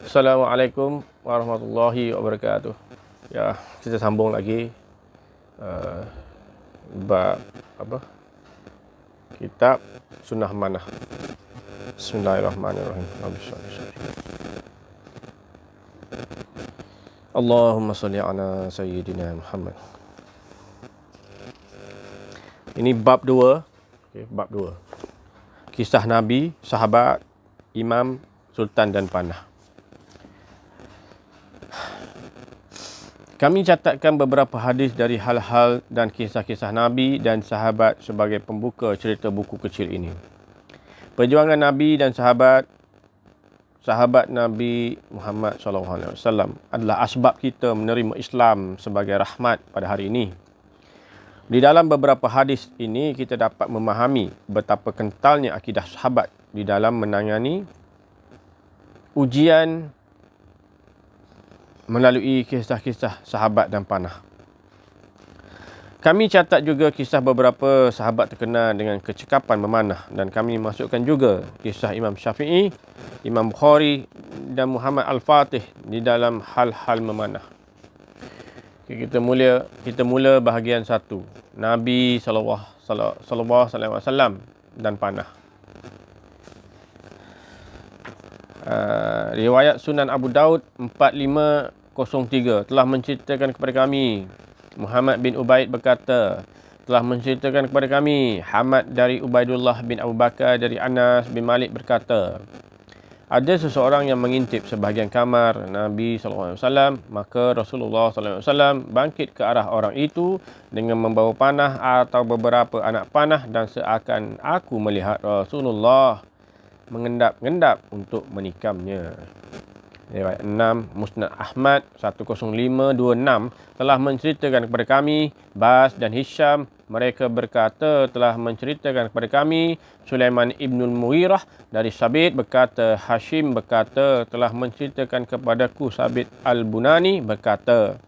Assalamualaikum warahmatullahi wabarakatuh. Ya, kita sambung lagi bab apa? Kitab Sunnah Manah. Bismillahirrahmanirrahim. Allahumma salli ala sayyidina Muhammad. Ini bab 2. Okay, bab 2. Kisah Nabi, sahabat, imam, sultan dan panah. Kami catatkan beberapa hadis dari hal-hal dan kisah-kisah Nabi dan sahabat sebagai pembuka cerita buku kecil ini. Perjuangan Nabi dan sahabat Nabi Muhammad SAW adalah asbab kita menerima Islam sebagai rahmat pada hari ini. Di dalam beberapa hadis ini kita dapat memahami betapa kentalnya akidah sahabat di dalam menangani ujian melalui kisah-kisah sahabat dan panah. Kami catat juga kisah beberapa sahabat terkenal dengan kecekapan memanah dan kami masukkan juga kisah Imam Syafi'i, Imam Bukhari dan Muhammad Al-Fatih di dalam hal-hal memanah. Okay, kita mula bahagian 1. Nabi SAW dan panah. Riwayat Sunan Abu Daud 4503 telah menceritakan kepada kami, Muhammad bin Ubaid berkata, telah menceritakan kepada kami, Hamad dari Ubaidullah bin Abu Bakar dari Anas bin Malik berkata, ada seseorang yang mengintip sebahagian kamar Nabi SAW, maka Rasulullah SAW bangkit ke arah orang itu dengan membawa panah atau beberapa anak panah dan seakan aku melihat Rasulullah mengendap-endap untuk menikamnya. Riwayat 6, Musnad Ahmad 10526 telah menceritakan kepada kami, Bas dan Hisham, mereka berkata telah menceritakan kepada kami, Sulaiman ibnul Mughirah dari Sabit berkata, Hashim berkata telah menceritakan kepadaku, Sabit al-Bunani berkata,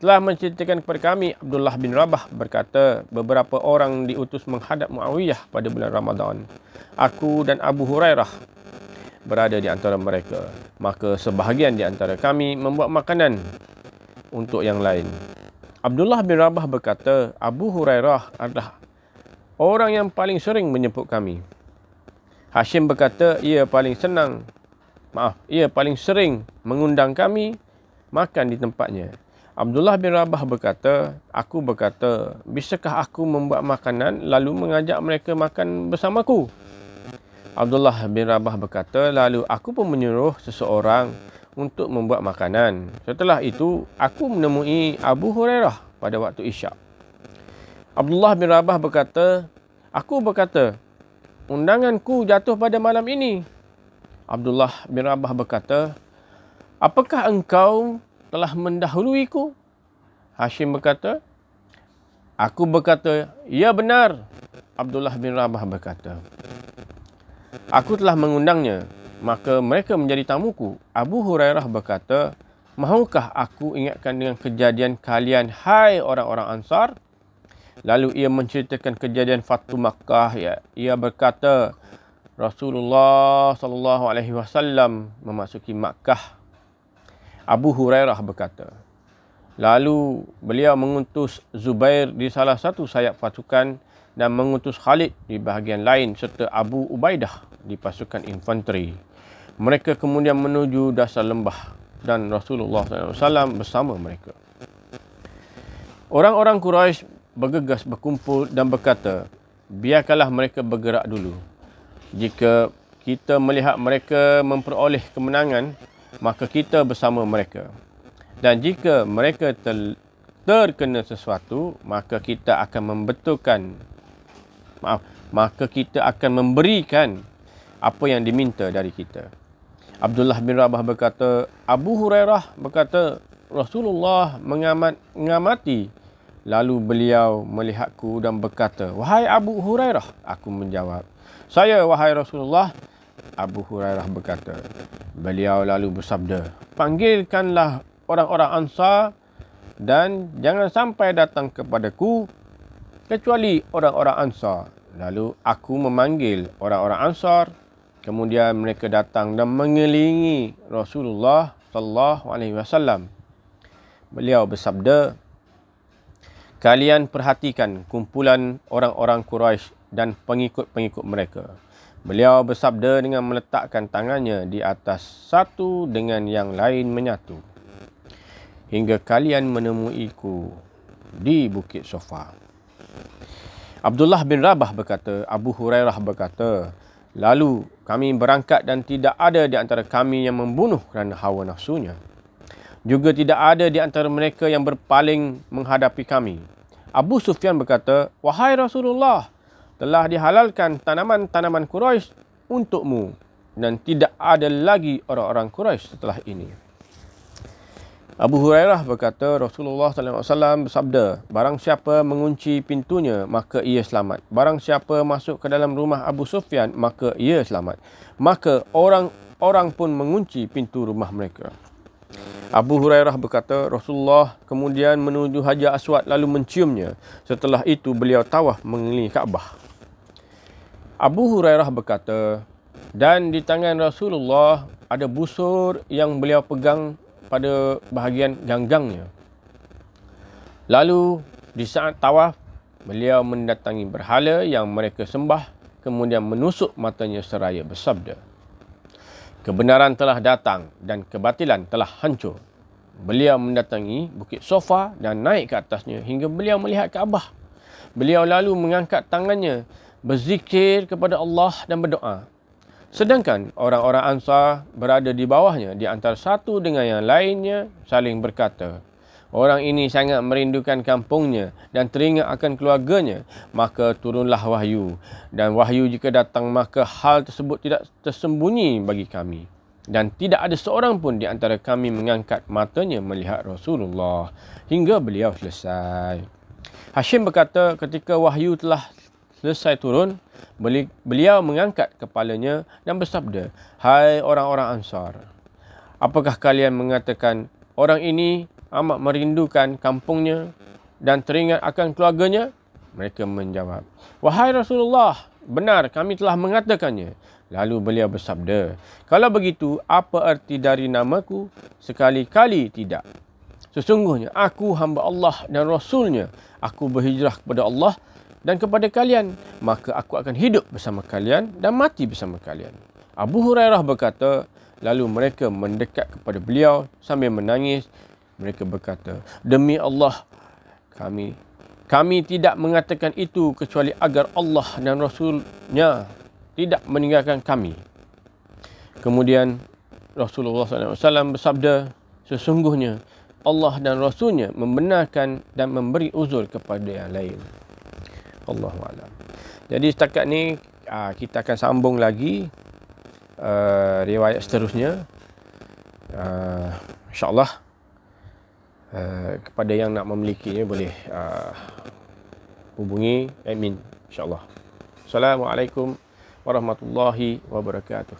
telah menceritakan kepada kami, Abdullah bin Rabah berkata, beberapa orang diutus menghadap Muawiyah pada bulan Ramadan. Aku dan Abu Hurairah berada di antara mereka. Maka sebahagian di antara kami membuat makanan untuk yang lain. Abdullah bin Rabah berkata, Abu Hurairah adalah orang yang paling sering menjemput kami. Hashim berkata, ia paling sering mengundang kami makan di tempatnya. Abdullah bin Rabah berkata, aku berkata, bisakah aku membuat makanan lalu mengajak mereka makan bersamaku? Abdullah bin Rabah berkata, lalu aku pun menyuruh seseorang untuk membuat makanan. Setelah itu, aku menemui Abu Hurairah pada waktu Isyak. Abdullah bin Rabah berkata, aku berkata, undanganku jatuh pada malam ini. Abdullah bin Rabah berkata, apakah engkau telah mendahuluiku? Hashim berkata, aku berkata, ya benar. Abdullah bin Rabah berkata, aku telah mengundangnya, maka mereka menjadi tamuku. Abu Hurairah berkata, mahukah aku ingatkan dengan kejadian kalian, hai orang-orang Ansar? Lalu ia menceritakan kejadian Fathu Makkah. Ia berkata, Rasulullah SAW memasuki Makkah. Abu Hurairah berkata, lalu beliau mengutus Zubair di salah satu sayap pasukan dan mengutus Khalid di bahagian lain serta Abu Ubaidah di pasukan infanteri. Mereka kemudian menuju dasar lembah dan Rasulullah SAW bersama mereka. Orang-orang Quraisy bergegas berkumpul dan berkata, biarkanlah mereka bergerak dulu. Jika kita melihat mereka memperoleh kemenangan, maka kita bersama mereka. Dan jika mereka terkena sesuatu, maka kita akan memberikan apa yang diminta dari kita. Abdullah bin Rabah berkata, Abu Hurairah berkata, Rasulullah mengamati. Lalu beliau melihatku dan berkata, wahai Abu Hurairah. Aku menjawab, saya wahai Rasulullah. Abu Hurairah berkata, beliau lalu bersabda, panggilkanlah orang-orang Ansar dan jangan sampai datang kepadaku kecuali orang-orang Ansar. Lalu aku memanggil orang-orang Ansar Kemudian mereka datang dan mengelilingi Rasulullah sallallahu alaihi wasallam. Beliau bersabda, "Kalian perhatikan kumpulan orang-orang Quraisy dan pengikut-pengikut mereka." Beliau bersabda dengan meletakkan tangannya di atas satu dengan yang lain menyatu. "Hingga kalian menemuiku di Bukit Sofa." Abdullah bin Rabah berkata, Abu Hurairah berkata, "Lalu kami berangkat dan tidak ada di antara kami yang membunuh kerana hawa nafsunya. Juga tidak ada di antara mereka yang berpaling menghadapi kami." Abu Sufyan berkata, "Wahai Rasulullah, telah dihalalkan tanaman-tanaman Quraisy untukmu dan tidak ada lagi orang-orang Quraisy setelah ini." Abu Hurairah berkata, Rasulullah SAW bersabda, "Barang siapa mengunci pintunya, maka ia selamat. Barang siapa masuk ke dalam rumah Abu Sufyan, maka ia selamat. Maka orang-orang pun mengunci pintu rumah mereka." Abu Hurairah berkata, Rasulullah kemudian menuju Hajar Aswad lalu menciumnya. Setelah itu beliau tawaf mengelilingi Kaabah. Abu Hurairah berkata, dan di tangan Rasulullah ada busur yang beliau pegang pada bahagian ganggangnya. Lalu di saat tawaf, beliau mendatangi berhala yang mereka sembah, kemudian menusuk matanya seraya bersabda, "Kebenaran telah datang dan kebatilan telah hancur." Beliau mendatangi Bukit Sofa dan naik ke atasnya hingga beliau melihat Kaabah. Beliau lalu mengangkat tangannya, berzikir kepada Allah dan berdoa. Sedangkan orang-orang Ansar berada di bawahnya, di antara satu dengan yang lainnya saling berkata, "Orang ini sangat merindukan kampungnya dan teringat akan keluarganya." Maka turunlah wahyu. Dan wahyu jika datang, maka hal tersebut tidak tersembunyi bagi kami. Dan tidak ada seorang pun di antara kami mengangkat matanya melihat Rasulullah hingga beliau selesai. Hashim berkata, ketika wahyu telah selesai turun, beliau mengangkat kepalanya dan bersabda, "Hai orang-orang Ansar, apakah kalian mengatakan orang ini amat merindukan kampungnya dan teringat akan keluarganya?" Mereka menjawab, "Wahai Rasulullah, benar kami telah mengatakannya." Lalu beliau bersabda, "Kalau begitu, apa arti dari namaku?" "Sekali-kali tidak. Sesungguhnya aku hamba Allah dan Rasulnya. Aku berhijrah kepada Allah dan kepada kalian, maka aku akan hidup bersama kalian dan mati bersama kalian." Abu Hurairah berkata, lalu mereka mendekat kepada beliau sambil menangis. Mereka berkata, "Demi Allah, kami tidak mengatakan itu kecuali agar Allah dan Rasulnya tidak meninggalkan kami." Kemudian Rasulullah SAW bersabda, "Sesungguhnya Allah dan Rasulnya membenarkan dan memberi uzur kepada yang lain." Allahu'alam. Jadi setakat ni kita akan sambung lagi riwayat seterusnya. InsyaAllah kepada yang nak memilikinya boleh hubungi admin, insyaAllah. Assalamualaikum warahmatullahi wabarakatuh.